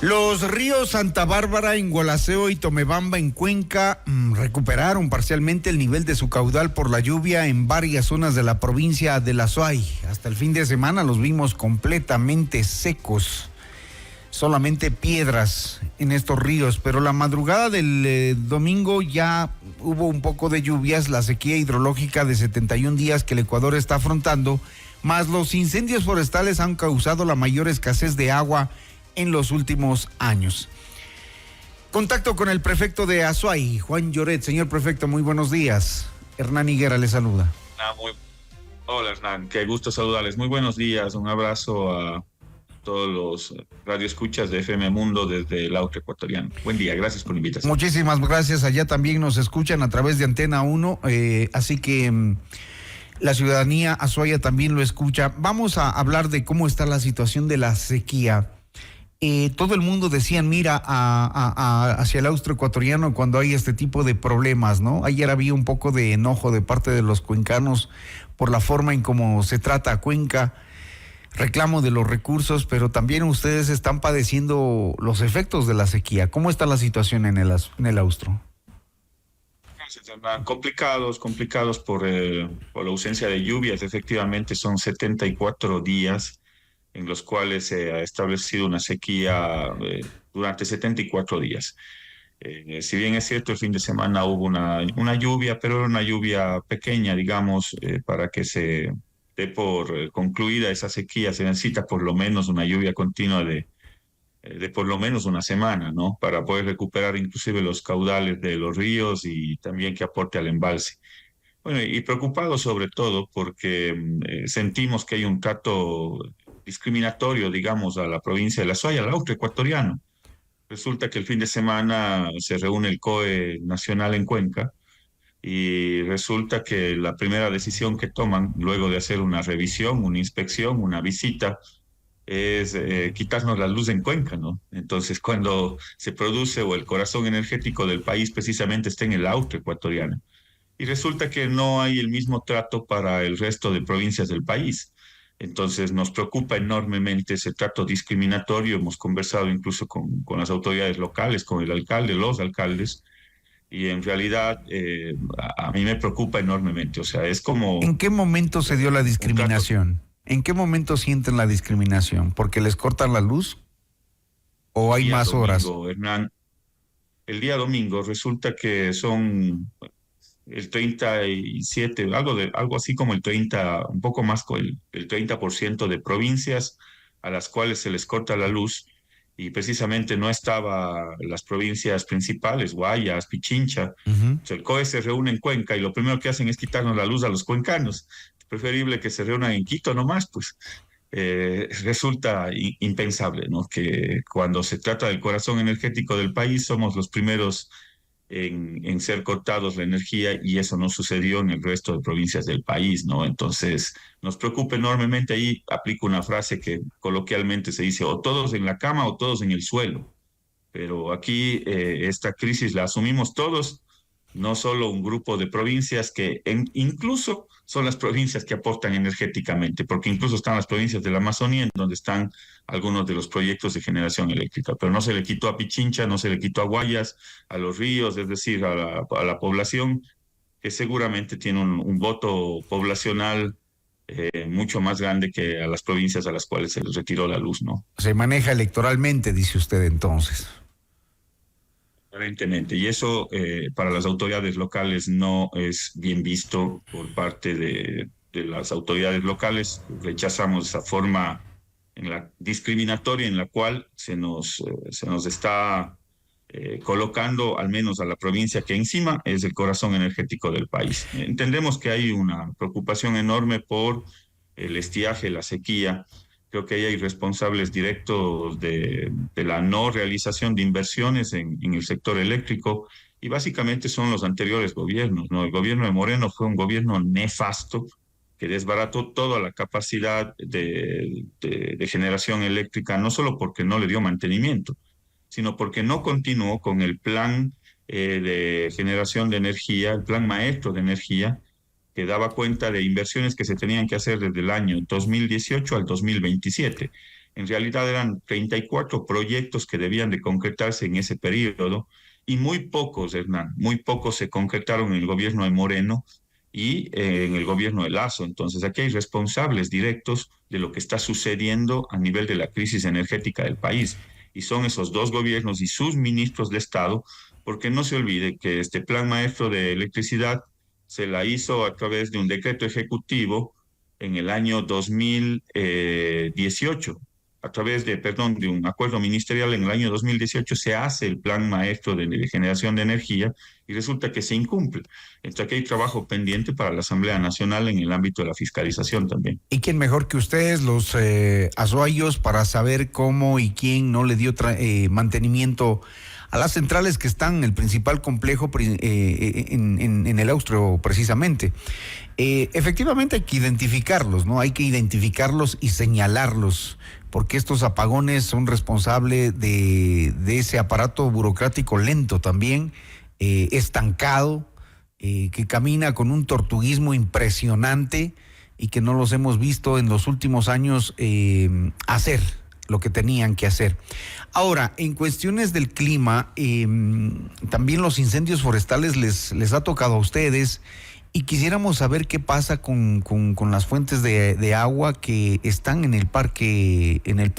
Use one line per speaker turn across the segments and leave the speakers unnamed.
Los ríos Santa Bárbara en Gualaceo y Tomebamba en Cuenca recuperaron parcialmente el nivel de su caudal por la lluvia en varias zonas de la provincia de La Suay. Hasta el fin de semana los vimos completamente secos, solamente piedras en estos ríos, pero la madrugada del domingo ya hubo un poco de lluvias. La sequía hidrológica de 71 días que el Ecuador está afrontando, más los incendios forestales han causado la mayor escasez de agua en los últimos años. Contacto con el prefecto de Azuay, Juan Lloret. Señor prefecto, muy buenos días. Hernán Higuera le saluda.
Hola Hernán, qué gusto saludarles. Muy buenos días, un abrazo a todos los radioescuchas de FM Mundo desde el Austro Ecuatoriano. Buen día, gracias por la invitación.
Muchísimas gracias. Allá también nos escuchan a través de Antena 1, así que la ciudadanía azuaya también lo escucha. Vamos a hablar de cómo está la situación de la sequía. Todo el mundo decía, mira hacia el austro ecuatoriano cuando hay este tipo de problemas, ¿no? Ayer había un poco de enojo de parte de los cuencanos por la forma en cómo se trata a Cuenca, reclamo de los recursos, pero también ustedes están padeciendo los efectos de la sequía. ¿Cómo está la situación en el austro?
Complicados por la ausencia de lluvias. Efectivamente son 74 días en los cuales se ha establecido una sequía durante 74 días. Si bien es cierto, el fin de semana hubo una lluvia, pero era una lluvia pequeña, digamos, para que se dé por concluida esa sequía, se necesita por lo menos una lluvia continua de por lo menos una semana, ¿no? Para poder recuperar inclusive los caudales de los ríos y también que aporte al embalse. Bueno, y preocupados sobre todo porque sentimos que hay un trato discriminatorio, digamos, a la provincia de La Suay, al austro ecuatoriano. Resulta que el fin de semana se reúne el COE nacional en Cuenca y resulta que la primera decisión que toman, luego de hacer una revisión, una inspección, una visita, es quitarnos la luz en Cuenca, ¿no? Entonces, cuando se produce o el corazón energético del país precisamente está en el austro ecuatoriano. Y resulta que no hay el mismo trato para el resto de provincias del país. Entonces nos preocupa enormemente ese trato discriminatorio. Hemos conversado incluso con las autoridades locales, con el alcalde, los alcaldes, y en realidad a mí me preocupa enormemente. O sea, es como...
¿En qué momento se dio la discriminación? ¿En qué momento sienten la discriminación? ¿Porque les cortan la luz? ¿O hay más horas?
Hernán, el día domingo resulta que son el 37, algo así como el 30, un poco más con el 30% de provincias a las cuales se les corta la luz, y precisamente no estaba las provincias principales, Guayas, Pichincha.
Uh-huh.
O sea, el COE se reúne en Cuenca y lo primero que hacen es quitarnos la luz a los cuencanos. Es preferible que se reúnan en Quito nomás, pues. Resulta impensable, ¿no? Que cuando se trata del corazón energético del país somos los primeros en ser cortados la energía, y eso no sucedió en el resto de provincias del país, ¿no? Entonces, nos preocupa enormemente. Ahí aplico una frase que coloquialmente se dice, o todos en la cama o todos en el suelo. Pero aquí esta crisis la asumimos todos, no solo un grupo de provincias que incluso son las provincias que aportan energéticamente, porque incluso están las provincias de la Amazonía en donde están algunos de los proyectos de generación eléctrica, pero no se le quitó a Pichincha, no se le quitó a Guayas, a los ríos, es decir, a la población, que seguramente tiene un voto poblacional mucho más grande que a las provincias a las cuales se les retiró la luz, ¿no?
Se maneja electoralmente, dice usted entonces.
Aparentemente, y eso para las autoridades locales no es bien visto por parte de las autoridades locales. Rechazamos esa forma discriminatoria en la cual se nos está colocando, al menos a la provincia que encima es el corazón energético del país. Entendemos que hay una preocupación enorme por el estiaje, la sequía. Creo que ahí hay responsables directos de la no realización de inversiones en el sector eléctrico, y básicamente son los anteriores gobiernos, ¿no? El gobierno de Moreno fue un gobierno nefasto que desbarató toda la capacidad de generación eléctrica, no solo porque no le dio mantenimiento, sino porque no continuó con el plan de generación de energía, el plan maestro de energía, que daba cuenta de inversiones que se tenían que hacer desde el año 2018 al 2027. En realidad eran 34 proyectos que debían de concretarse en ese periodo y muy pocos, Hernán, muy pocos se concretaron en el gobierno de Moreno y en el gobierno de Lazo. Entonces, aquí hay responsables directos de lo que está sucediendo a nivel de la crisis energética del país. Y son esos dos gobiernos y sus ministros de Estado, porque no se olvide que este plan maestro de electricidad se la hizo a través de un decreto ejecutivo en el año 2018 a través de, perdón, de un acuerdo ministerial en el año 2018 se hace el plan maestro de generación de energía y resulta que se incumple. Entonces aquí hay trabajo pendiente para la Asamblea Nacional en el ámbito de la fiscalización también.
¿Y quién mejor que ustedes, los azuayos, para saber cómo y quién no le dio mantenimiento a las centrales que están en el principal complejo en el Austro precisamente? Efectivamente hay que identificarlos, ¿no? Hay que identificarlos y señalarlos, porque estos apagones son responsables de ese aparato burocrático lento también, estancado, que camina con un tortuguismo impresionante y que no los hemos visto en los últimos años hacer lo que tenían que hacer. Ahora, en cuestiones del clima, también los incendios forestales les ha tocado a ustedes y quisiéramos saber qué pasa con las fuentes de agua que están en el parque, en el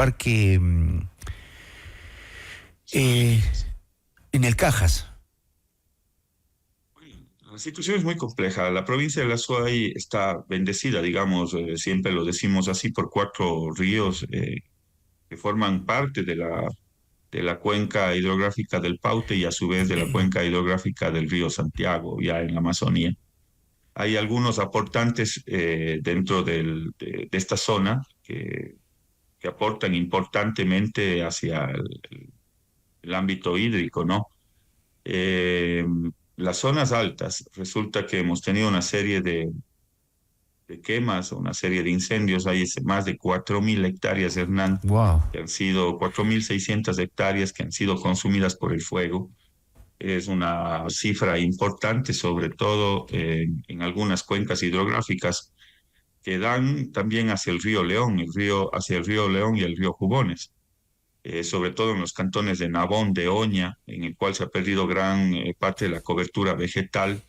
Cajas.
La situación es muy compleja. La provincia de la Azuay está bendecida, digamos, siempre lo decimos así, por 4 ríos que forman parte de la cuenca hidrográfica del Paute y a su vez de la cuenca hidrográfica del río Santiago, ya en la Amazonía. Hay algunos aportantes dentro de esta zona que aportan importantemente hacia el ámbito hídrico, ¿no? Eh, las zonas altas, resulta que hemos tenido una serie de quemas, una serie de incendios, hay más de 4.000 hectáreas, Hernán,
Wow.
que han sido 4.600 hectáreas que han sido consumidas por el fuego. Es una cifra importante, sobre todo en algunas cuencas hidrográficas que dan también hacia el río León, hacia el río León y el río Jubones, sobre todo en los cantones de Nabón, de Oña, en el cual se ha perdido gran parte de la cobertura vegetal.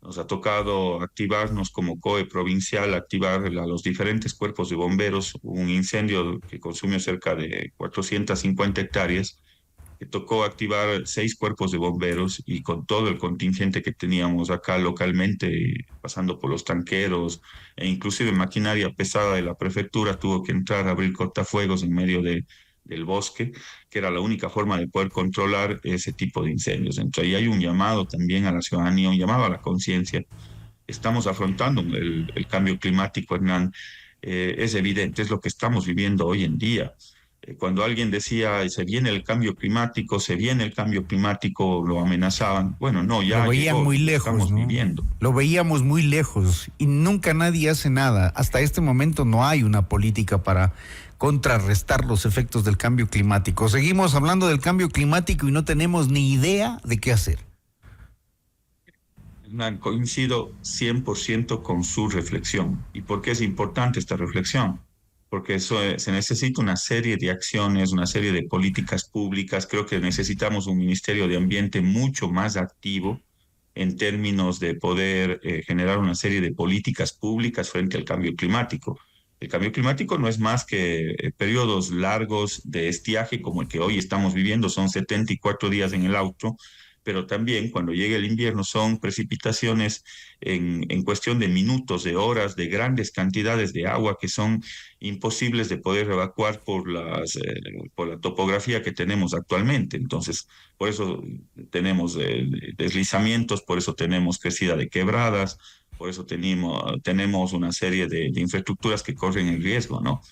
Nos ha tocado activarnos como COE provincial, activar a los diferentes cuerpos de bomberos. Hubo un incendio que consumió cerca de 450 hectáreas, que tocó activar 6 cuerpos de bomberos y con todo el contingente que teníamos acá localmente, pasando por los tanqueros e inclusive maquinaria pesada de la prefectura, tuvo que entrar a abrir cortafuegos en medio del bosque, que era la única forma de poder controlar ese tipo de incendios. Entonces ahí hay un llamado también a la ciudadanía, un llamado a la conciencia. Estamos afrontando el cambio climático, Hernán. Es evidente, es lo que estamos viviendo hoy en día. Cuando alguien decía, se viene el cambio climático, se viene el cambio climático, lo amenazaban. Bueno, no, ya
Lo veían
llegó,
muy
lo
lejos,
estamos
¿no?
viviendo.
Lo veíamos muy lejos y nunca nadie hace nada. Hasta este momento no hay una política para contrarrestar los efectos del cambio climático. Seguimos hablando del cambio climático y no tenemos ni idea de qué hacer.
Hernán, coincido 100% con su reflexión. ¿Y por qué es importante esta reflexión? Porque se necesita una serie de acciones, una serie de políticas públicas. Creo que necesitamos un Ministerio de Ambiente mucho más activo en términos de poder generar una serie de políticas públicas frente al cambio climático. El cambio climático no es más que periodos largos de estiaje como el que hoy estamos viviendo, son 74 días en el auto, pero también cuando llegue el invierno son precipitaciones en cuestión de minutos, de horas, de grandes cantidades de agua que son imposibles de poder evacuar por la topografía que tenemos actualmente. Entonces, por eso tenemos deslizamientos, por eso tenemos crecida de quebradas, por eso tenemos una serie de infraestructuras que corren el riesgo, ¿no?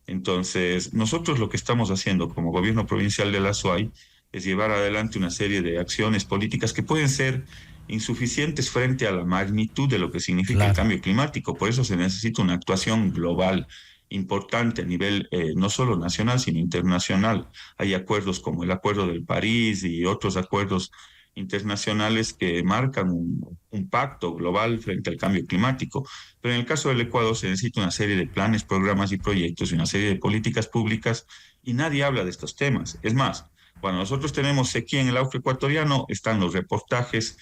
Entonces, nosotros lo que estamos haciendo como gobierno provincial de la Azuay es llevar adelante una serie de acciones políticas que pueden ser insuficientes frente a la magnitud de lo que significa el cambio climático. Por eso se necesita una actuación global importante a nivel no solo nacional, sino internacional. Hay acuerdos como el Acuerdo del París y otros acuerdos internacionales que marcan un pacto global frente al cambio climático. Pero en el caso del Ecuador se necesita una serie de planes, programas y proyectos y una serie de políticas públicas y nadie habla de estos temas. Es más, cuando nosotros tenemos sequía en el Austro ecuatoriano, están los reportajes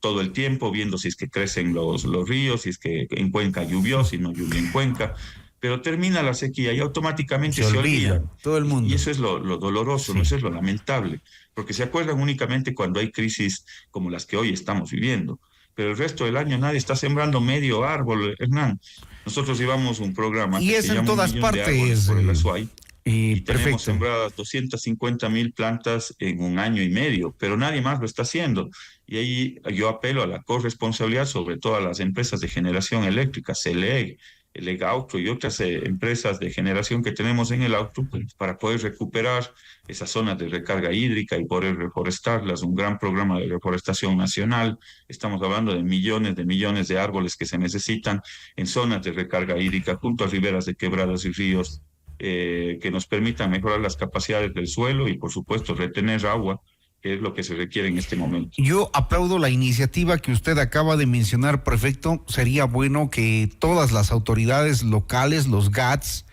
todo el tiempo viendo si es que crecen los ríos, si es que en Cuenca llovió, si no llovió en Cuenca, pero termina la sequía y automáticamente se olvida.
Todo el mundo.
Y eso es lo doloroso,
Sí.
¿no? Eso es lo lamentable, porque se acuerdan únicamente cuando hay crisis como las que hoy estamos viviendo, pero el resto del año nadie está sembrando medio árbol, Hernán. Nosotros llevamos un programa
Y
que
es
se
en
llama Un
todas
Millón de Árboles
partes.
por el Azuay, y tenemos
Perfecto.
sembradas 250.000 plantas en un año y medio, pero nadie más lo está haciendo. Y ahí yo apelo a la corresponsabilidad sobre todas las empresas de generación eléctrica, CELEG, el Austro y otras empresas de generación que tenemos en el Austro, pues, para poder recuperar esas zonas de recarga hídrica y poder reforestarlas, un gran programa de reforestación nacional. Estamos hablando de millones de árboles que se necesitan en zonas de recarga hídrica, junto a riberas de quebradas y ríos, que nos permitan mejorar las capacidades del suelo y, por supuesto, retener agua, que es lo que se requiere en este momento.
Yo aplaudo la iniciativa que usted acaba de mencionar, prefecto. Sería bueno que todas las autoridades locales, los GATS,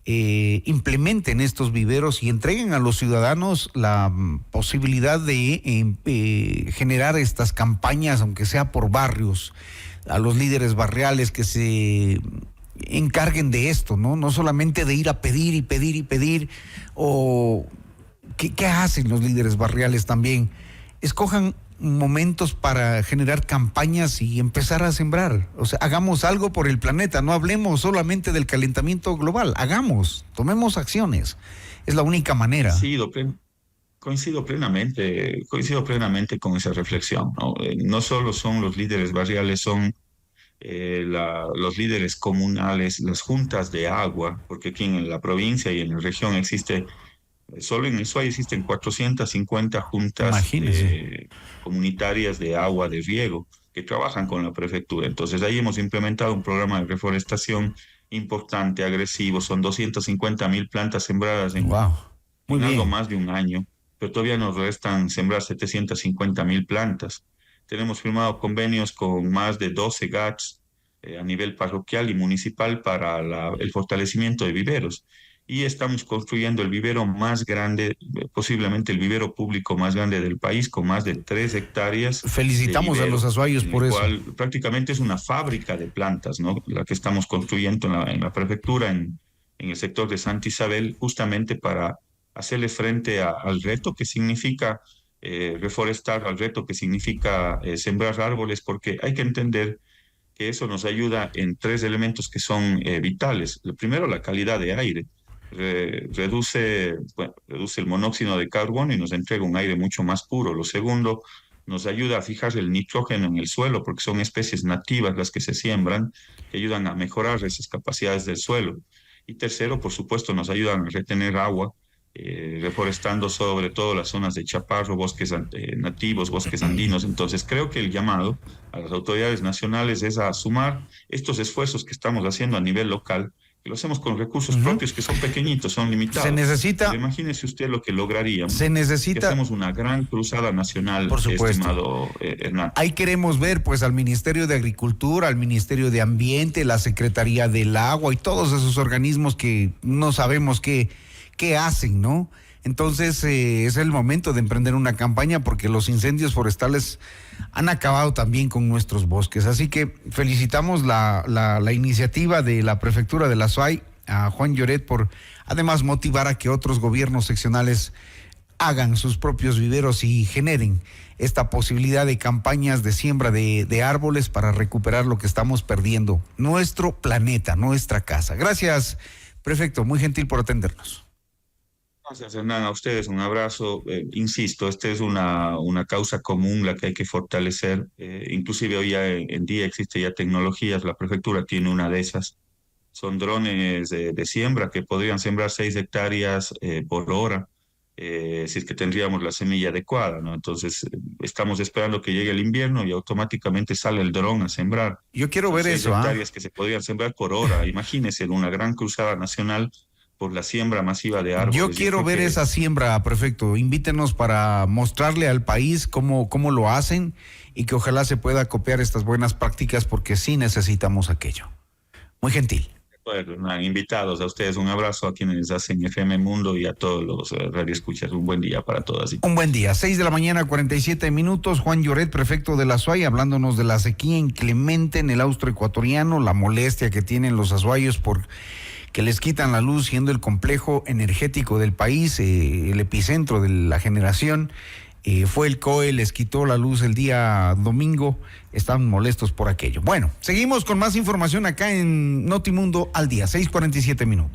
implementen estos viveros y entreguen a los ciudadanos la posibilidad de generar estas campañas, aunque sea por barrios, a los líderes barriales que se encarguen de esto, ¿no? No solamente de ir a pedir y pedir y pedir, o ¿qué hacen los líderes barriales también? Escojan momentos para generar campañas y empezar a sembrar. O sea, hagamos algo por el planeta, no hablemos solamente del calentamiento global, tomemos acciones. Es la única manera.
Coincido plenamente con esa reflexión, ¿no? No solo son los líderes barriales, son los líderes comunales, las juntas de agua, porque aquí en la provincia y en la región solo en el SUAY existen 450 juntas comunitarias de agua de riego que trabajan con la prefectura. Entonces ahí hemos implementado un programa de reforestación importante, agresivo, son 250.000 plantas sembradas en algo más de un año, pero todavía nos restan sembrar 750.000 plantas. Tenemos firmado convenios con más de 12 GATS a nivel parroquial y municipal para el fortalecimiento de viveros. Y estamos construyendo el vivero más grande, posiblemente el vivero público más grande del país, con más de 3 hectáreas.
Felicitamos a los azuayos por eso.
Prácticamente es una fábrica de plantas, ¿no? La que estamos construyendo en la prefectura, en el sector de Santa Isabel, justamente para hacerle frente al reto que significa reforestar, al reto que significa sembrar árboles, porque hay que entender que eso nos ayuda en 3 elementos que son vitales. El primero, la calidad de aire. Reduce el monóxido de carbono y nos entrega un aire mucho más puro. Lo segundo, nos ayuda a fijar el nitrógeno en el suelo, porque son especies nativas las que se siembran, que ayudan a mejorar esas capacidades del suelo. Y tercero, por supuesto, nos ayudan a retener agua, reforestando sobre todo las zonas de chaparro, bosques nativos, bosques andinos. Entonces creo que el llamado a las autoridades nacionales es a sumar estos esfuerzos que estamos haciendo a nivel local, que lo hacemos con recursos propios que son pequeñitos, son limitados.
Se necesita.
Pero imagínese usted lo que lograríamos.
Se necesita.
Que hacemos una gran cruzada nacional,
por supuesto,
estimado Hernán.
Ahí queremos ver pues al Ministerio de Agricultura, al Ministerio de Ambiente, la Secretaría del Agua y todos esos organismos que no sabemos qué hacen, ¿no? Entonces es el momento de emprender una campaña porque los incendios forestales han acabado también con nuestros bosques. Así que felicitamos la iniciativa de la Prefectura de la SUAY, a Juan Lloret, por además motivar a que otros gobiernos seccionales hagan sus propios viveros y generen esta posibilidad de campañas de siembra de árboles para recuperar lo que estamos perdiendo, nuestro planeta, nuestra casa. Gracias, prefecto, muy gentil por atendernos.
Gracias, Hernán, a ustedes un abrazo. Insisto, esta es una causa común la que hay que fortalecer. Inclusive hoy en día existe ya tecnologías, la prefectura tiene una de esas. Son drones de siembra que podrían sembrar 6 hectáreas por hora, si es que tendríamos la semilla adecuada, ¿no? Entonces, estamos esperando que llegue el invierno y automáticamente sale el dron a sembrar.
Yo quiero ver
6
eso.
6 hectáreas que se podrían sembrar por hora. Imagínense, en una gran cruzada nacional por la siembra masiva de árboles.
Yo quiero ver esa siembra, prefecto. Invítenos para mostrarle al país cómo lo hacen y que ojalá se pueda copiar estas buenas prácticas porque sí necesitamos aquello. Muy gentil.
Bueno, invitados a ustedes, un abrazo a quienes hacen FM Mundo y a todos los radioescuchas. Un buen día para todas.
Un buen día, 6:47 a.m. Juan Lloret, prefecto de la Azuay, hablándonos de la sequía inclemente en el austro ecuatoriano, la molestia que tienen los azuayos por que les quitan la luz, siendo el complejo energético del país, el epicentro de la generación. Fue el COE, les quitó la luz el día domingo, están molestos por aquello. Bueno, seguimos con más información acá en Notimundo al día, 6:47 a.m.